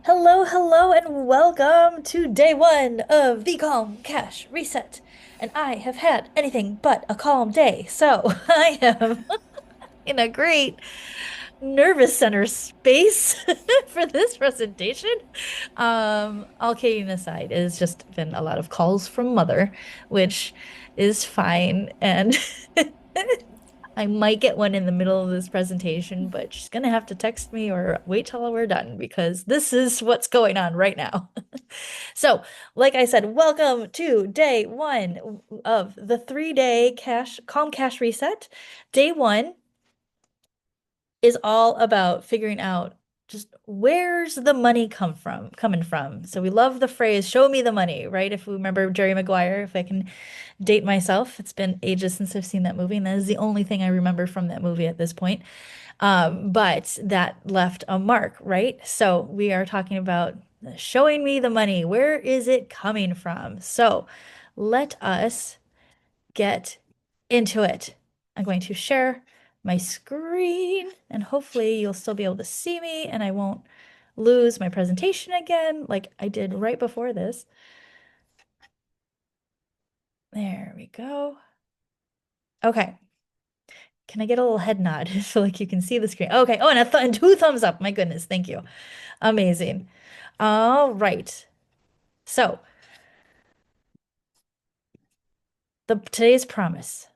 Hello, hello, and welcome to day one of the Calm Cash Reset. And I have had anything but a calm day, so I am in a great nervous center space for this presentation. All kidding aside, it has just been a lot of calls from mother, which is fine, and I might get one in the middle of this presentation, but she's gonna have to text me or wait till we're done because this is what's going on right now. So, like I said, welcome to day one of the 3-day calm cash reset. Day one is all about figuring out just where's the money coming from. So we love the phrase "show me the money," right? If we remember Jerry Maguire, if I can date myself, it's been ages since I've seen that movie, and that is the only thing I remember from that movie at this point. But that left a mark, right? So we are talking about showing me the money. Where is it coming from? So let us get into it. I'm going to share my screen and hopefully you'll still be able to see me and I won't lose my presentation again like I did right before this. There we go. Okay. Can I get a little head nod so like you can see the screen? Okay. Oh, and and two thumbs up. My goodness. Thank you. Amazing. All right. So, the today's promise.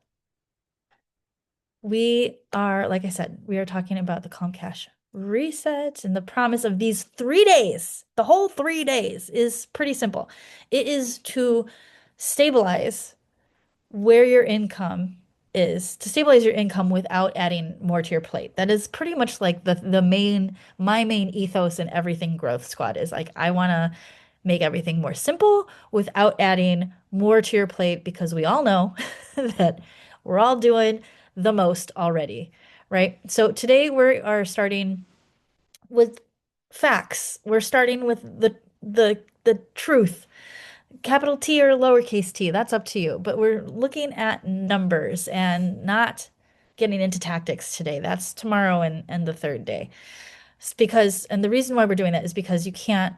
We are, like I said, we are talking about the Calm Cash reset and the promise of these 3 days. The whole 3 days is pretty simple. It is to stabilize where your income is, to stabilize your income without adding more to your plate. That is pretty much like the main my main ethos in everything Growth Squad is like I want to make everything more simple without adding more to your plate because we all know that we're all doing the most already, right? So today we are starting with facts. We're starting with the truth. Capital T or lowercase t, that's up to you. But we're looking at numbers and not getting into tactics today. That's tomorrow and the third day. It's because, and the reason why we're doing that is because you can't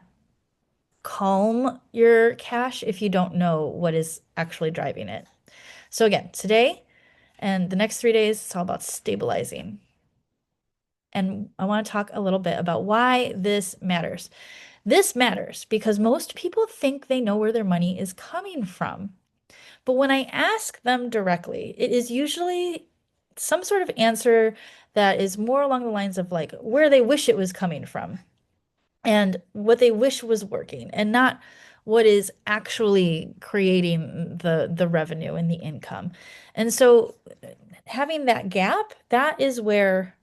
calm your cash if you don't know what is actually driving it. So again, today and the next 3 days, it's all about stabilizing. And I want to talk a little bit about why this matters. This matters because most people think they know where their money is coming from. But when I ask them directly, it is usually some sort of answer that is more along the lines of like where they wish it was coming from and what they wish was working and not what is actually creating the revenue and the income. And so having that gap, that's where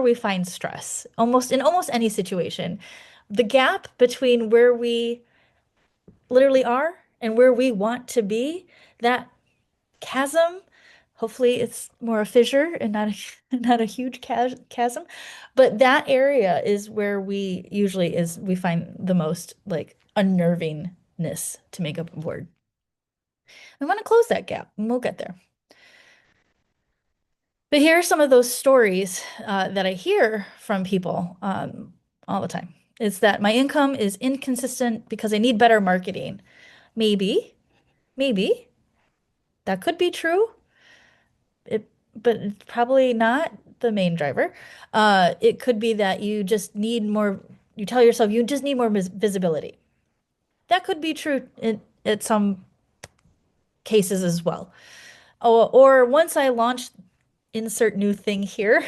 we find stress almost in almost any situation. The gap between where we literally are and where we want to be, that chasm. Hopefully, it's more a fissure and not a not a huge chasm. But that area is where we find the most like unnervingness to make up a word. We want to close that gap, and we'll get there. But here are some of those stories that I hear from people all the time. It's that my income is inconsistent because I need better marketing. Maybe, maybe that could be true. But it's probably not the main driver. It could be that you just need more, you tell yourself you just need more visibility. That could be true at some cases as well. Or once I launch insert new thing here,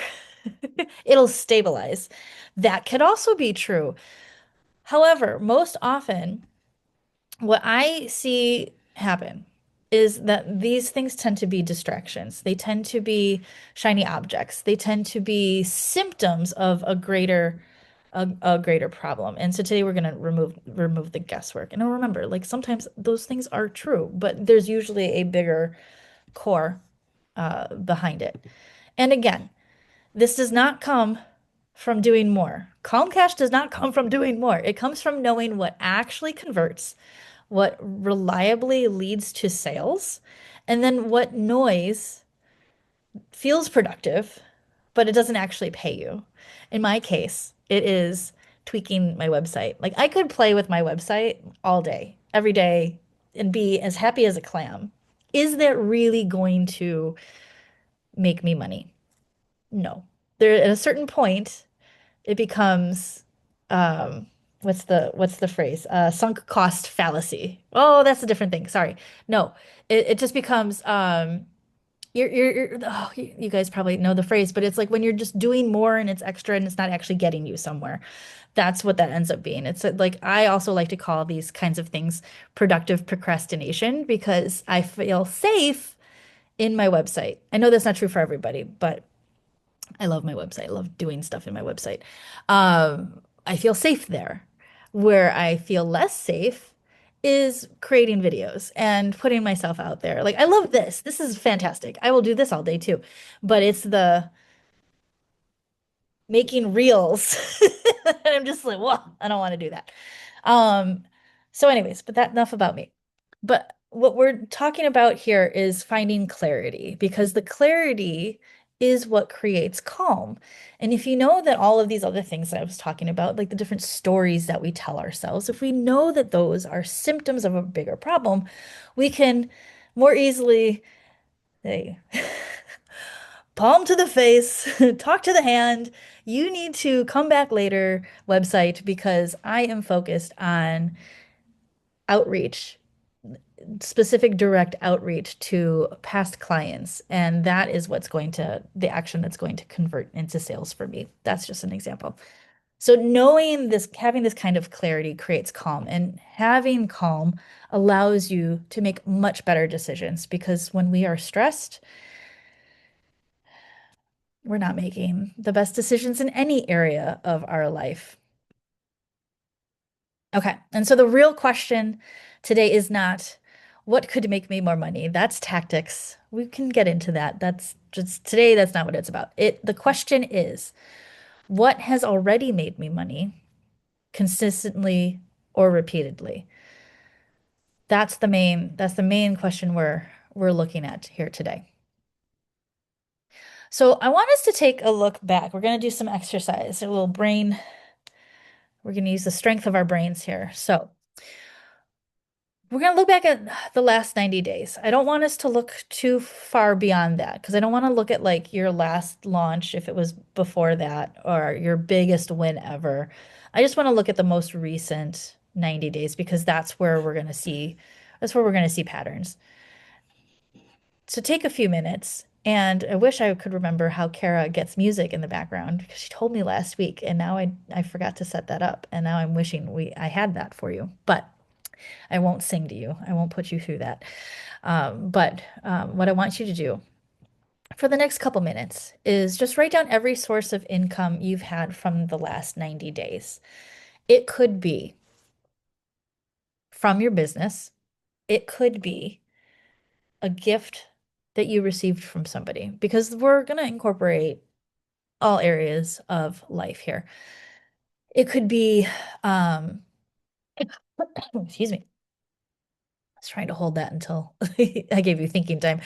it'll stabilize. That could also be true. However, most often, what I see happen is that these things tend to be distractions. They tend to be shiny objects. They tend to be symptoms of a greater problem. And so today we're going to remove the guesswork. And remember, like sometimes those things are true, but there's usually a bigger core behind it. And again, this does not come from doing more. Calm cash does not come from doing more. It comes from knowing what actually converts, what reliably leads to sales, and then what noise feels productive, but it doesn't actually pay you. In my case, it is tweaking my website. Like I could play with my website all day, every day, and be as happy as a clam. Is that really going to make me money? No. There, at a certain point, it becomes what's the phrase? Sunk cost fallacy. Oh, that's a different thing. Sorry. No, it just becomes oh, you guys probably know the phrase, but it's like when you're just doing more and it's extra and it's not actually getting you somewhere. That's what that ends up being. It's like I also like to call these kinds of things productive procrastination because I feel safe in my website. I know that's not true for everybody, but I love my website. I love doing stuff in my website. I feel safe there. Where I feel less safe is creating videos and putting myself out there. Like, I love this. This is fantastic. I will do this all day too. But it's the making reels. And I'm just like, whoa, I don't want to do that. Um, so anyways, but that enough about me. But what we're talking about here is finding clarity because the clarity is what creates calm. And if you know that all of these other things that I was talking about, like the different stories that we tell ourselves, if we know that those are symptoms of a bigger problem, we can more easily say, palm to the face, talk to the hand. You need to come back later website because I am focused on outreach, specific direct outreach to past clients. And that is the action that's going to convert into sales for me. That's just an example. So knowing this, having this kind of clarity creates calm, and having calm allows you to make much better decisions because when we are stressed, we're not making the best decisions in any area of our life. Okay. And so the real question today is not what could make me more money? That's tactics. We can get into that. That's just today, that's not what it's about. The question is, what has already made me money consistently or repeatedly? That's the main question we're looking at here today. So I want us to take a look back. We're going to do some exercise, a little brain. We're going to use the strength of our brains here. So we're going to look back at the last 90 days. I don't want us to look too far beyond that because I don't want to look at like your last launch if it was before that or your biggest win ever. I just want to look at the most recent 90 days because that's where we're going to see patterns. So take a few minutes, and I wish I could remember how Kara gets music in the background because she told me last week, and now I forgot to set that up, and now I'm wishing I had that for you. But I won't sing to you. I won't put you through that. But what I want you to do for the next couple minutes is just write down every source of income you've had from the last 90 days. It could be from your business. It could be a gift that you received from somebody because we're going to incorporate all areas of life here. It could be, um, excuse me, I was trying to hold that until I gave you thinking time.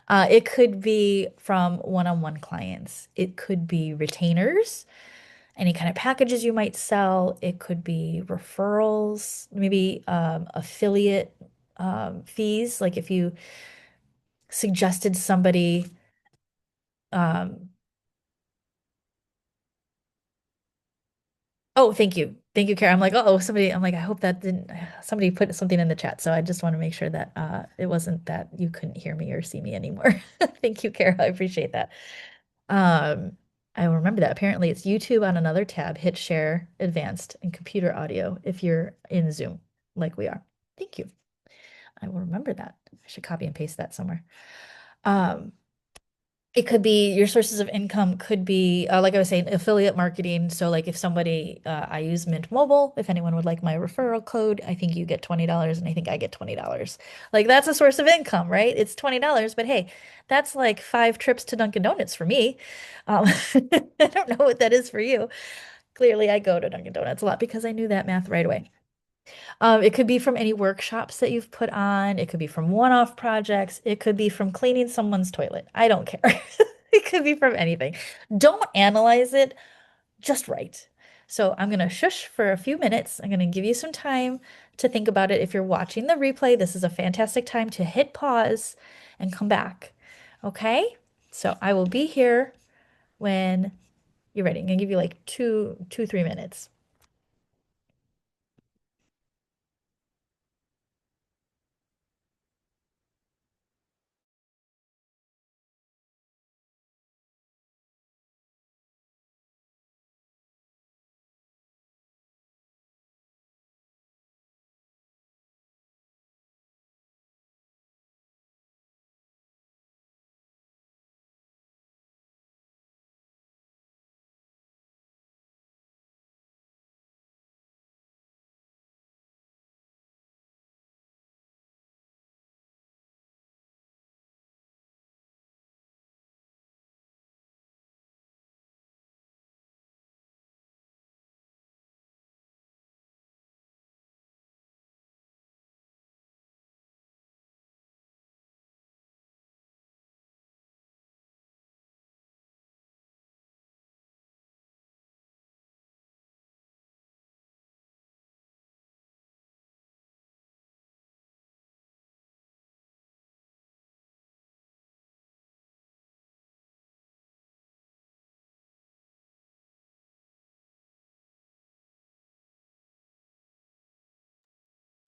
It could be from one-on-one clients. It could be retainers, any kind of packages you might sell. It could be referrals, maybe affiliate fees. Like if you suggested somebody, um, oh, thank you. Thank you, Kara. I'm like, oh, somebody, I'm like, I hope that didn't, somebody put something in the chat. So I just want to make sure that it wasn't that you couldn't hear me or see me anymore. Thank you, Kara. I appreciate that. Um, I will remember that. Apparently, it's YouTube on another tab. Hit share advanced and computer audio if you're in Zoom like we are. Thank you. I will remember that. I should copy and paste that somewhere. Um, it could be your sources of income could be, like I was saying, affiliate marketing. So, like if somebody, I use Mint Mobile. If anyone would like my referral code, I think you get $20 and I think I get $20. Like that's a source of income, right? It's $20, but hey, that's like 5 trips to Dunkin' Donuts for me. I don't know what that is for you. Clearly, I go to Dunkin' Donuts a lot because I knew that math right away. It could be from any workshops that you've put on. It could be from one-off projects. It could be from cleaning someone's toilet. I don't care. It could be from anything. Don't analyze it, just write. So I'm going to shush for a few minutes. I'm going to give you some time to think about it. If you're watching the replay, this is a fantastic time to hit pause and come back. Okay? So I will be here when you're ready. I'm going to give you like 3 minutes.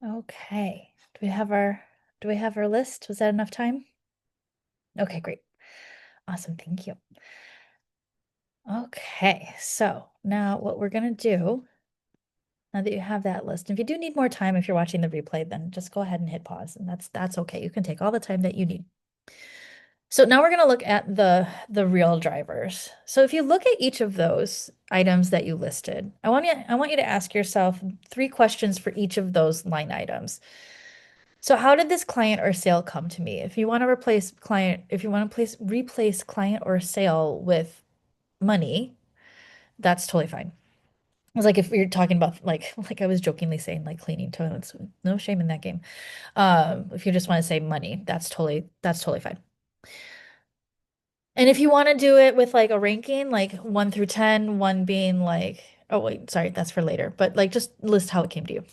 Okay. Do we have our list? Was that enough time? Okay, great. Awesome. Thank you. Okay. So now what we're going to do, now that you have that list, if you do need more time, if you're watching the replay, then just go ahead and hit pause, and that's okay. You can take all the time that you need. So now we're going to look at the real drivers. So if you look at each of those items that you listed, I want you to ask yourself 3 questions for each of those line items. So how did this client or sale come to me? If you want to replace client or sale with money, that's totally fine. It's like if you're talking about like I was jokingly saying like cleaning toilets, no shame in that game. If you just want to say money, that's totally fine. And if you want to do it with like a ranking, like 1 through 10, one being like, oh wait, sorry, that's for later, but like just list how it came to you.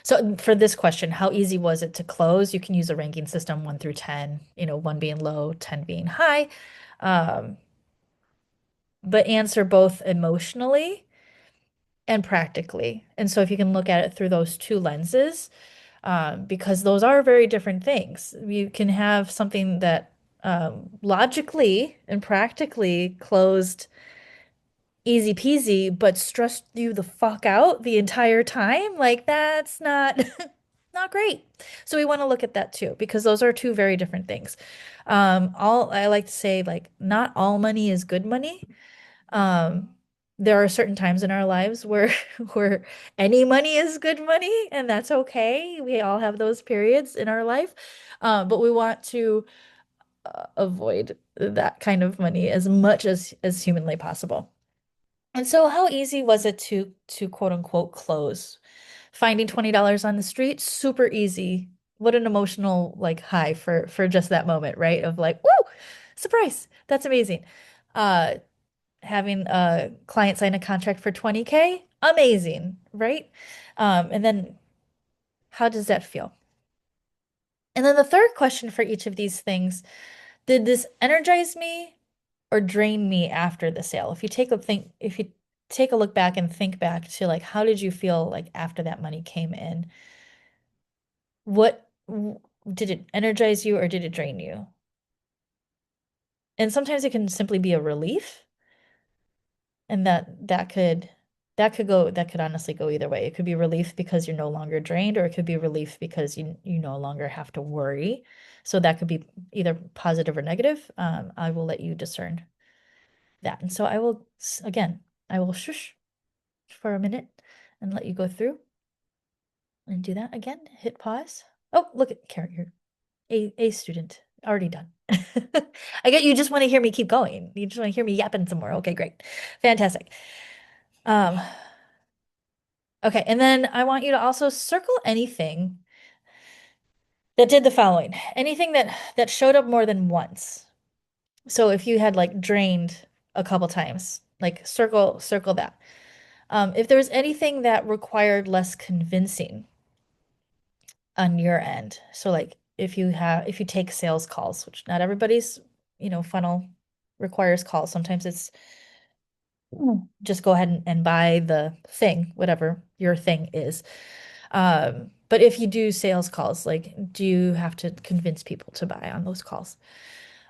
So for this question, how easy was it to close? You can use a ranking system 1 through 10, one being low, 10 being high. Um, but answer both emotionally and practically. And so if you can look at it through those two lenses, because those are very different things. You can have something that logically and practically closed easy peasy, but stressed you the fuck out the entire time. Like that's not not great. So we want to look at that too, because those are two very different things. All I like to say, like, not all money is good money. Um, there are certain times in our lives where where any money is good money, and that's okay. We all have those periods in our life. But we want to avoid that kind of money as much as humanly possible. And so how easy was it to quote unquote close? Finding $20 on the street, super easy. What an emotional like high for just that moment, right? Of like, woo, surprise. That's amazing. Uh Having a client sign a contract for 20K, amazing, right? And then how does that feel? And then the third question for each of these things, did this energize me or drain me after the sale? If you take a look back and think back to like how did you feel like after that money came in? What did it energize you or did it drain you? And sometimes it can simply be a relief, and that could honestly go either way. It could be relief because you're no longer drained, or it could be relief because you no longer have to worry. So that could be either positive or negative. I will let you discern that. And so again, I will shush for a minute and let you go through and do that again. Hit pause. Oh, look at Karen, you're a student. Already done. I get you just want to hear me keep going. You just want to hear me yapping some more. Okay, great. Fantastic. Um, okay, and then I want you to also circle anything that did the following. Anything that showed up more than once. So if you had like drained a couple times, like circle that. If there was anything that required less convincing on your end, so like if you take sales calls, which not everybody's, funnel requires calls. Sometimes it's just go ahead and buy the thing, whatever your thing is. But if you do sales calls, like, do you have to convince people to buy on those calls?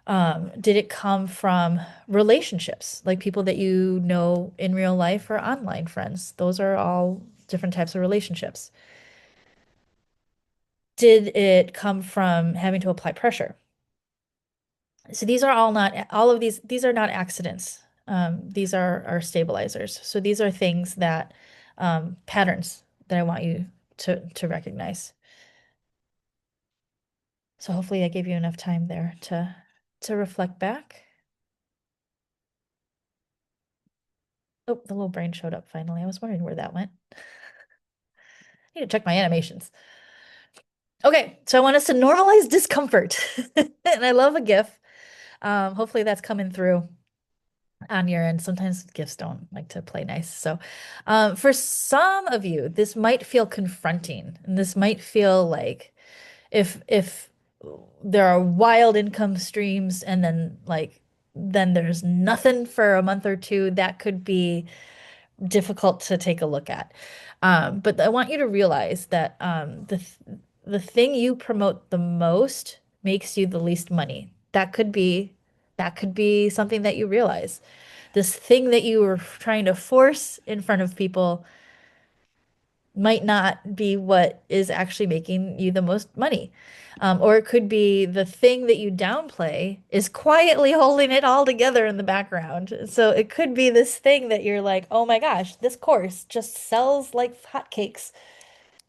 Did it come from relationships, like people that you know in real life or online friends? Those are all different types of relationships. Did it come from having to apply pressure? So these are all not, all of these are not accidents. These are stabilizers. So these are things that, patterns that I want you to recognize. So hopefully I gave you enough time there to reflect back. Oh, the little brain showed up finally. I was wondering where that went. I need to check my animations. Okay, so I want us to normalize discomfort. And I love a GIF. Hopefully that's coming through on your end. Sometimes GIFs don't like to play nice. So, for some of you, this might feel confronting, and this might feel like if there are wild income streams and then there's nothing for a month or two, that could be difficult to take a look at. But I want you to realize that, the thing you promote the most makes you the least money. That could be something that you realize. This thing that you were trying to force in front of people might not be what is actually making you the most money. Or it could be the thing that you downplay is quietly holding it all together in the background. So it could be this thing that you're like, oh my gosh, this course just sells like hotcakes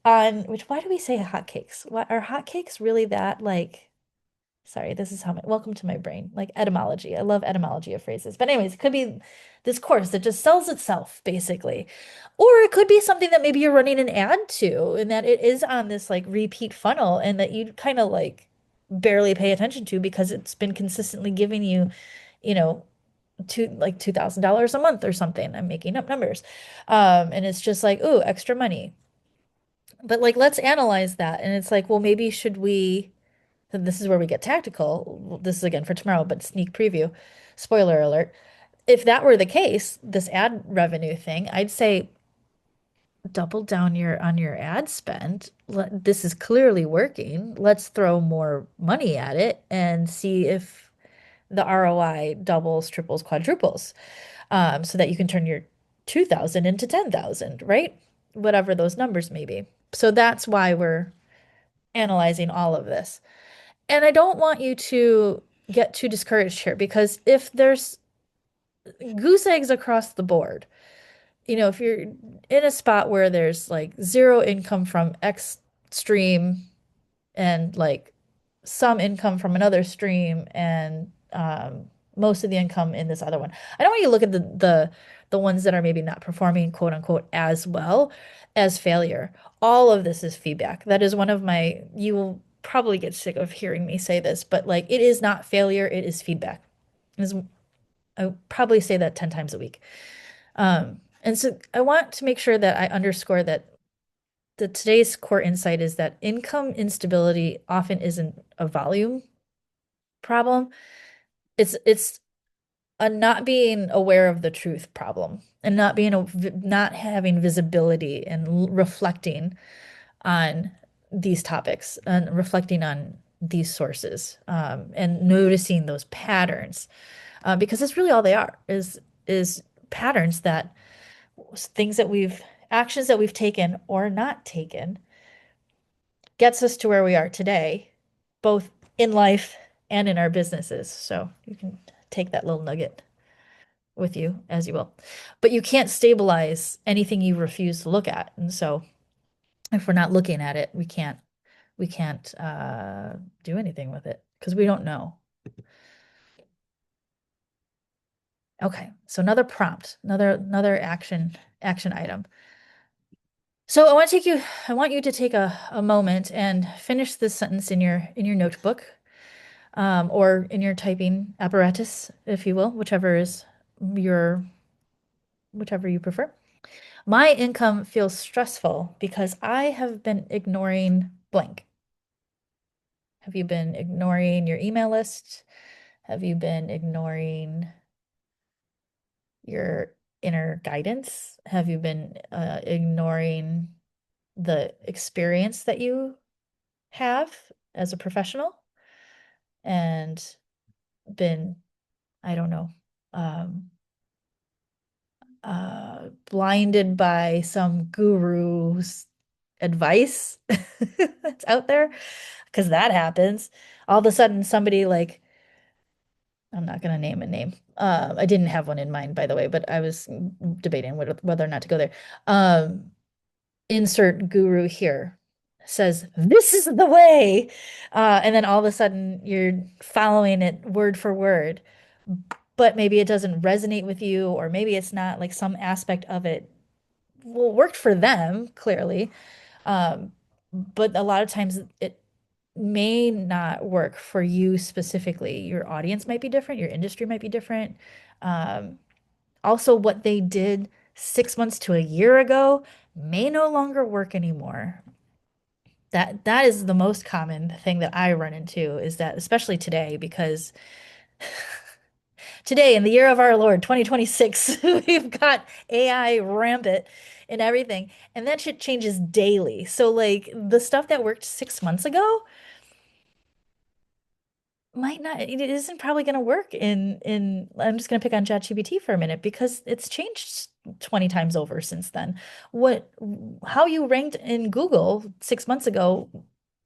on, which, why do we say hotcakes? What are hotcakes really that like? Sorry, this is how welcome to my brain. Like etymology. I love etymology of phrases. But anyways, it could be this course that just sells itself, basically. Or it could be something that maybe you're running an ad to and that it is on this like repeat funnel and that you kind of like barely pay attention to because it's been consistently giving you, you know, $2,000 a month or something. I'm making up numbers. And it's just like, ooh, extra money. But like let's analyze that. And it's like, well, maybe should we and this is where we get tactical. This is again for tomorrow, but sneak preview. Spoiler alert. If that were the case, this ad revenue thing, I'd say double down your ad spend. This is clearly working. Let's throw more money at it and see if the ROI doubles, triples, quadruples, so that you can turn your 2,000 into 10,000, right? Whatever those numbers may be. So that's why we're analyzing all of this. And I don't want you to get too discouraged here because if there's goose eggs across the board, if you're in a spot where there's like zero income from X stream and like some income from another stream and, most of the income in this other one. I don't want you to look at the ones that are maybe not performing quote unquote as well as failure. All of this is feedback. That is one of my, you will probably get sick of hearing me say this, but like it is not failure, it is feedback. I probably say that 10 times a week. And so I want to make sure that I underscore that today's core insight is that income instability often isn't a volume problem. It's a not being aware of the truth problem and not having visibility and reflecting on these topics and reflecting on these sources, and noticing those patterns, because that's really all they are is patterns that things that we've actions that we've taken or not taken gets us to where we are today, both in life and in our businesses. So you can take that little nugget with you as you will. But you can't stabilize anything you refuse to look at. And so if we're not looking at it, we can't do anything with it because we don't know. Okay, so another prompt, another action item. So I want you to take a moment and finish this sentence in your notebook, or in your typing apparatus, if you will, whichever you prefer. My income feels stressful because I have been ignoring blank. Have you been ignoring your email list? Have you been ignoring your inner guidance? Have you been ignoring the experience that you have as a professional and been, I don't know, um, blinded by some guru's advice that's out there? Because that happens. All of a sudden, somebody like, I'm not going to name a name. I didn't have one in mind, by the way, but I was debating whether or not to go there. Um, insert guru here says, this is the way. And then all of a sudden, you're following it word for word, but maybe it doesn't resonate with you, or maybe it's not like some aspect of it well worked for them, clearly. Um, but a lot of times it may not work for you specifically. Your audience might be different, your industry might be different. Um, Also, what they did 6 months to a year ago may no longer work anymore. That is the most common thing that I run into is that, especially today, because today in the year of our Lord 2026, we've got AI rampant and everything, and that shit changes daily. So like the stuff that worked 6 months ago might not, it isn't probably going to work in I'm just going to pick on ChatGPT for a minute because it's changed 20 times over since then. What how you ranked in Google 6 months ago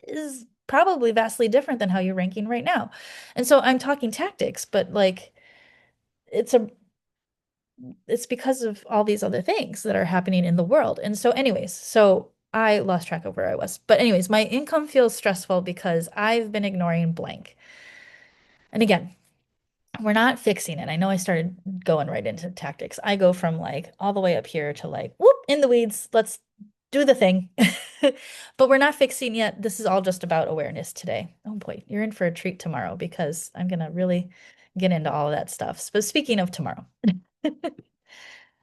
is probably vastly different than how you're ranking right now. And so I'm talking tactics, but like it's a it's because of all these other things that are happening in the world. And so anyways, so I lost track of where I was. But anyways, my income feels stressful because I've been ignoring blank. And again, we're not fixing it. I know I started going right into tactics. I go from like all the way up here to like, whoop, in the weeds. Let's do the thing. But we're not fixing yet. This is all just about awareness today. Oh boy, you're in for a treat tomorrow because I'm gonna really get into all of that stuff. But speaking of tomorrow,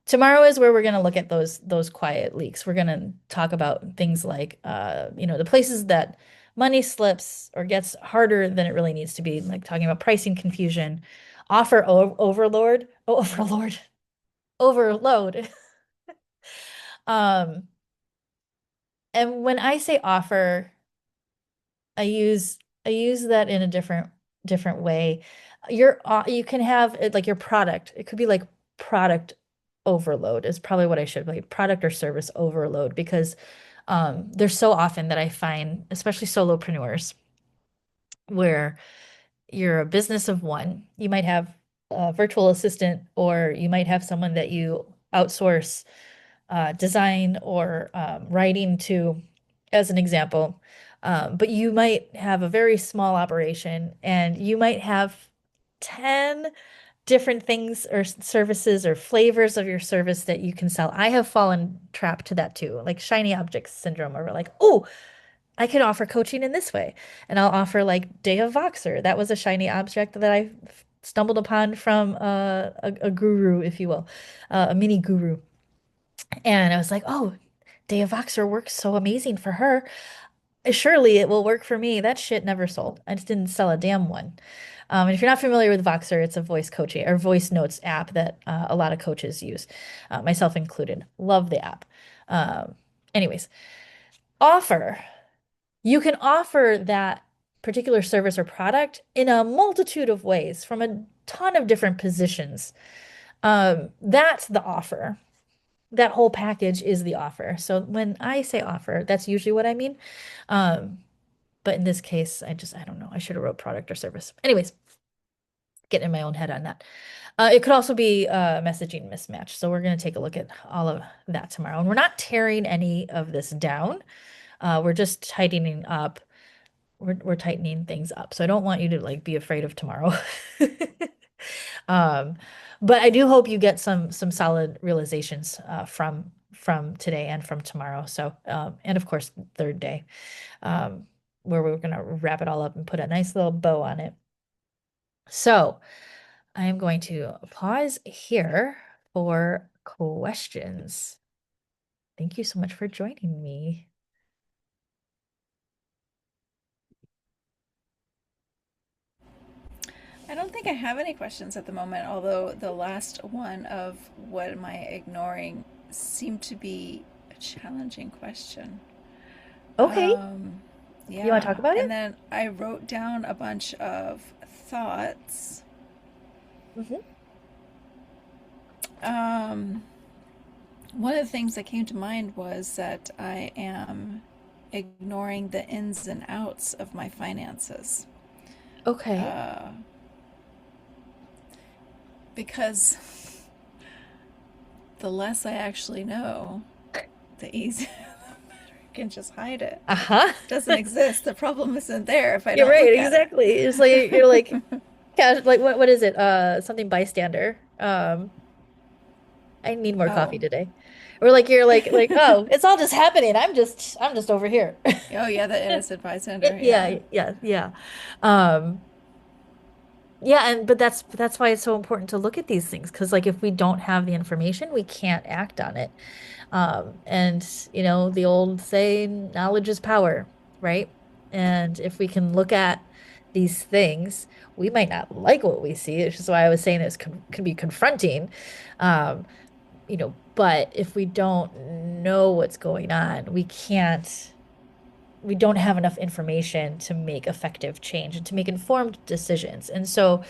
tomorrow is where we're going to look at those quiet leaks. We're going to talk about things like the places that money slips or gets harder than it really needs to be, like talking about pricing confusion, offer overlord, overlord, overload. Um, and when I say offer, I use I use that in a different way. You can have it like your product. It could be like product overload is probably what I should like product or service overload because there's so often that I find, especially solopreneurs, where you're a business of one. You might have a virtual assistant, or you might have someone that you outsource design or writing to, as an example. But you might have a very small operation and you might have 10 different things or services or flavors of your service that you can sell. I have fallen trapped to that too, like shiny object syndrome, where we're like, oh, I could offer coaching in this way. And I'll offer like Day of Voxer. That was a shiny object that I stumbled upon from a guru, if you will, a mini guru. And I was like, oh, Day of Voxer works so amazing for her. Surely it will work for me. That shit never sold. I just didn't sell a damn one. And if you're not familiar with Voxer, it's a voice coaching or voice notes app that a lot of coaches use, myself included. Love the app. Um, Anyways, offer. You can offer that particular service or product in a multitude of ways from a ton of different positions. That's the offer. That whole package is the offer. So when I say offer, that's usually what I mean. Um, but in this case, I don't know. I should have wrote product or service. Anyways, getting in my own head on that. It could also be messaging mismatch. So we're going to take a look at all of that tomorrow. And we're not tearing any of this down. We're just tightening up. We're tightening things up. So I don't want you to like be afraid of tomorrow. Um, but I do hope you get some solid realizations from today and from tomorrow. So and of course third day, um, where we're gonna wrap it all up and put a nice little bow on it. So I am going to pause here for questions. Thank you so much for joining me. I don't think I have any questions at the moment, although the last one of what am I ignoring seemed to be a challenging question. Okay. Um, You want to talk yeah. about And it? then I wrote down a bunch of thoughts. Hmm. Um, One of the things that came to mind was that I am ignoring the ins and outs of my finances. Okay. Uh, because the less I actually know, the easier I can just hide it. Uh-huh. It doesn't exist. The problem isn't there if I You're don't right, look at it. exactly. It's like you're like cash like what is it? Something bystander. I need more coffee Oh. today. Or like you're like, oh, it's all just happening. I'm just over here. Oh, yeah, the innocent bystander. Yeah. Yeah, yeah, yeah. Um, yeah, and but that's why it's so important to look at these things because like if we don't have the information, we can't act on it. And the old saying, knowledge is power, right? And if we can look at these things, we might not like what we see, which is why I was saying this can be confronting. Um, but if we don't know what's going on, we don't have enough information to make effective change and to make informed decisions. And so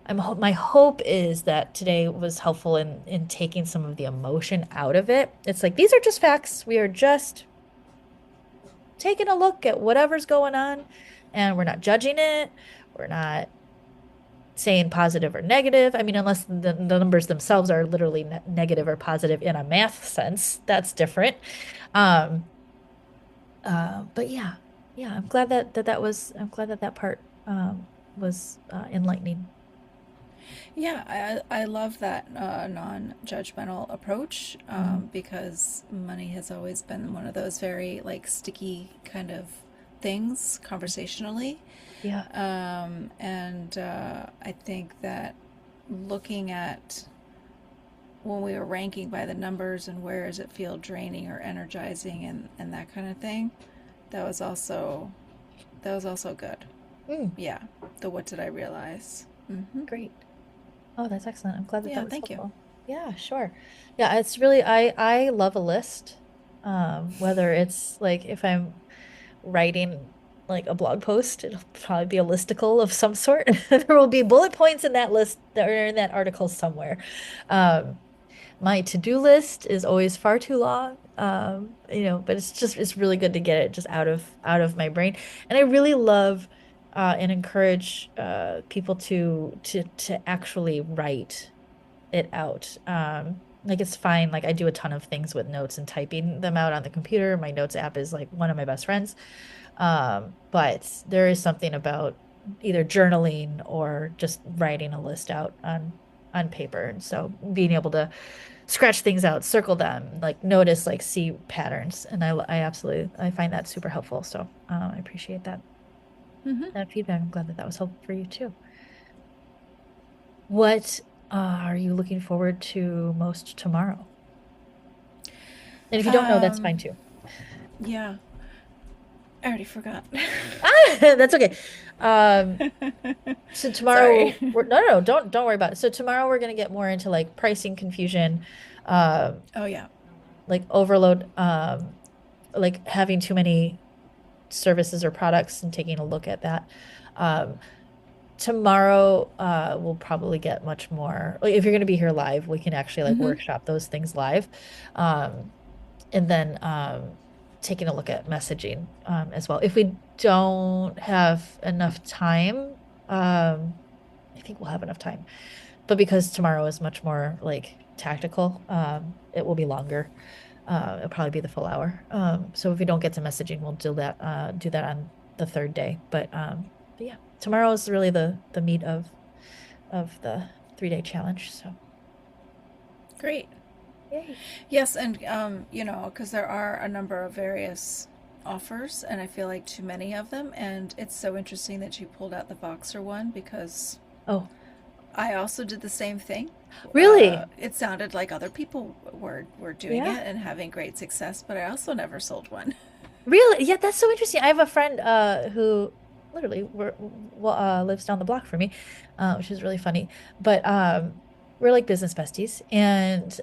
my hope is that today was helpful in taking some of the emotion out of it. It's like these are just facts. We are just taking a look at whatever's going on, and we're not judging it. We're not saying positive or negative. I mean, unless the numbers themselves are literally negative or positive in a math sense, that's different. Um, but yeah, yeah, I'm glad that that part was enlightening. Yeah, I love that non-judgmental approach Mhm. because money has always been one of those very like sticky kind of things conversationally. Yeah. And I think that looking at when we were ranking by the numbers and where does it feel draining or energizing and that kind of thing, that was also that was also good. Mm, Yeah. The what did I realize? Mm-hmm. great. Oh, that's excellent. I'm glad that that Yeah, was thank you. helpful. Yeah, sure. Yeah, it's really I love a list. Whether it's like if I'm writing like a blog post, it'll probably be a listicle of some sort. There will be bullet points in that list that are in that article somewhere. Um, my to-do list is always far too long. But it's really good to get it just out of my brain. And I really love and encourage people to actually write it out. Like it's fine. Like I do a ton of things with notes and typing them out on the computer. My notes app is like one of my best friends. But there is something about either journaling or just writing a list out on paper. And so being able to scratch things out, circle them, like notice, like see patterns. And I absolutely I find that super helpful. So I appreciate Mm-hmm. that feedback. I'm glad that that was helpful for you too. What are you looking forward to most tomorrow? And if you don't know, that's fine Um, too. yeah, I already forgot. That's okay. Um, so Sorry. tomorrow we're no, don't worry about it. So tomorrow we're gonna get more into like pricing confusion, um, Oh, yeah. like overload, like having too many services or products and taking a look at that. Um, tomorrow we'll probably get much more like if you're gonna be here live, we can actually like Mm-hmm. workshop those things live. Um, and then taking a look at messaging as well. If we don't have enough time, I think we'll have enough time. But because tomorrow is much more like tactical, it will be longer. It'll probably be the full hour. So if we don't get to messaging, we'll do that on the third day. But yeah, tomorrow is really the meat of the 3-day challenge. So Great. yay. Yes, and, because there are a number of various offers, and I feel like too many of them. And it's so interesting that you pulled out the Voxer one because Oh, I also did the same thing. Really? It sounded like other people were doing Yeah. it and having great success, but I also never sold one. Really? Yeah, that's so interesting. I have a friend who literally lives down the block from me, which is really funny. But we're like business besties, and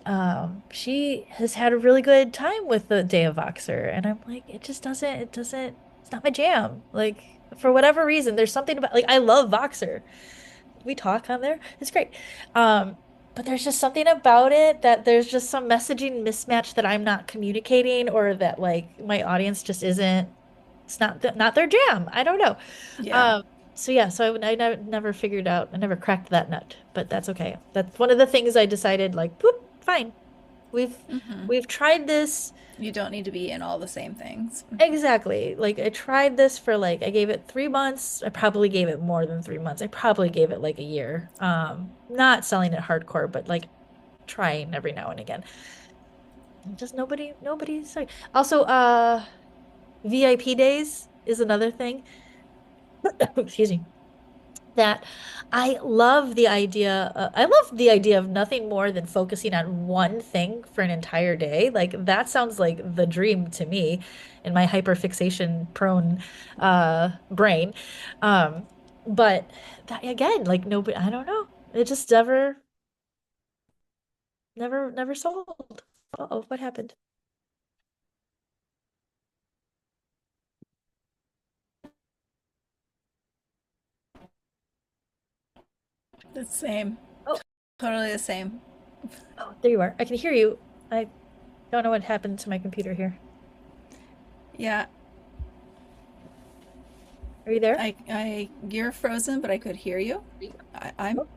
she has had a really good time with the Day of Voxer, and I'm like, it's not my jam. Like for whatever reason, there's something about like I love Voxer. We talk on there. It's great. Um, but there's just something about it that there's just some messaging mismatch that I'm not communicating or that like my audience just isn't it's not their jam. I don't know. Yeah. Um, so yeah, so never figured out, I never cracked that nut, but that's okay. That's one of the things I decided like, whoop, fine. We've Hmm. we've tried this. You don't need to be in all the same things. Exactly. Like I tried this for like I gave it 3 months. I probably gave it more than 3 months. I probably gave it like a year. Not selling it hardcore, but like trying every now and again. And just nobody's sorry. Also, VIP days is another thing. Excuse me. That I love the idea of nothing more than focusing on one thing for an entire day. Like that sounds like the dream to me in my hyperfixation prone brain. Um but that again, like nobody I don't know. It just never sold. Uh-oh, what happened? The same. Oh, Totally the same. oh, there you are. I can hear you. I don't know what happened to my computer here. Yeah. Are you there? You're frozen, but I could hear you. I, I'm, Oh,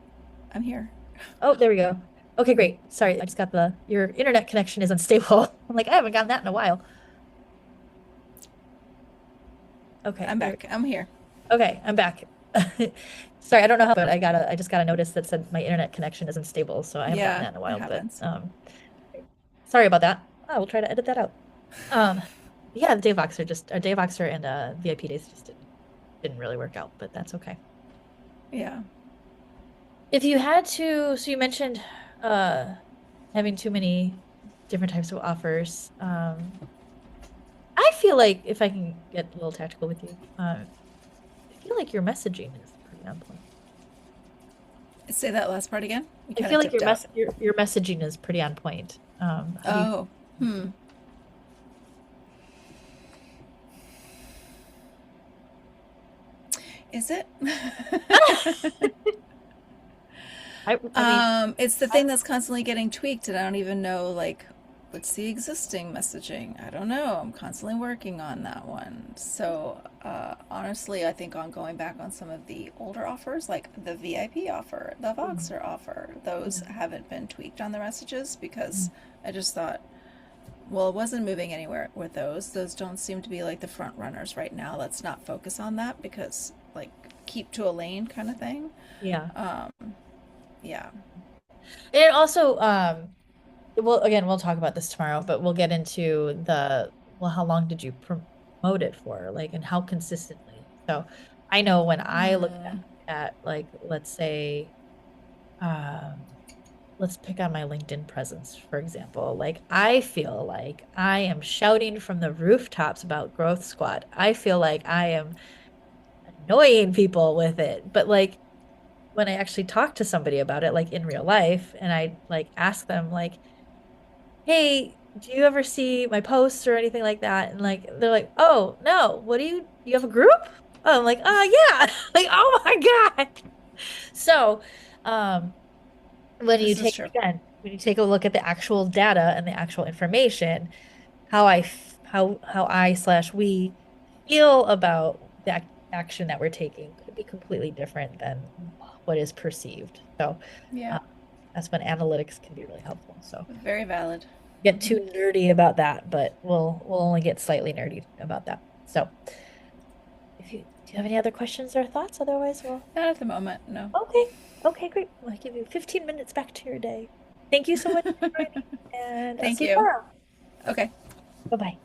I'm here. oh, there we go. Okay, great. Sorry, I just got your internet connection is unstable. I'm like, I haven't gotten that in a while. Okay, I'm there we back. I'm here. go. Okay, I'm back. Sorry, I don't know how, but I just got a notice that said my internet connection isn't stable, so I haven't gotten Yeah, that in a it while, but happens. sorry about that. I will try to edit that out. Um, yeah, the Day Voxer and VIP days just didn't really work out, but that's okay. Yeah. If you had to, so you mentioned uh having too many different types of offers. I feel like if I can get a little tactical with you, I feel like your messaging is pretty on point. Say that last part again. You I kind of feel like dipped out. your messaging is pretty on point. How do you Oh, hmm. Is it? I mean, It's the I, thing that's constantly getting tweaked, and I don't even know, like, what's the existing messaging? I don't know. I'm constantly working on that one. So, honestly, I think on going back on some of the older offers, like the VIP offer, the mm, Voxer offer, those yeah, haven't been tweaked on the messages mm, because I just thought, well, it wasn't moving anywhere with those. Those don't seem to be like the front runners right now. Let's not focus on that because, like, keep to a lane kind of thing. yeah. Um, yeah. And also, well, again, we'll talk about this tomorrow, but we'll get into well, how long did you promote it for? Like, and how consistently? So I know when I look Mm, at like, let's say, um, let's pick on my LinkedIn presence, for example. Like, I feel like I am shouting from the rooftops about Growth Squad. I feel like I am annoying people with it. But like, when I actually talk to somebody about it, like in real life, and I like ask them, like, hey, do you ever see my posts or anything like that? And like they're like, oh no, you have a group? Oh, I'm like, yeah. Like, oh my God. So um this is true. when you take a look at the actual data and the actual information, how I slash we feel about the action that we're taking could be completely different than what is perceived. So Yeah, uh, that's when analytics can be really helpful. So very valid. get too nerdy about that, but we'll only get slightly nerdy about that. So, if you do you have any other questions or thoughts? Otherwise, well, Not at the moment, no. okay. Okay, great. Well, I give you 15 minutes back to your day. Thank you so much for joining, and I'll Thank see you you. tomorrow. Okay. Bye-bye.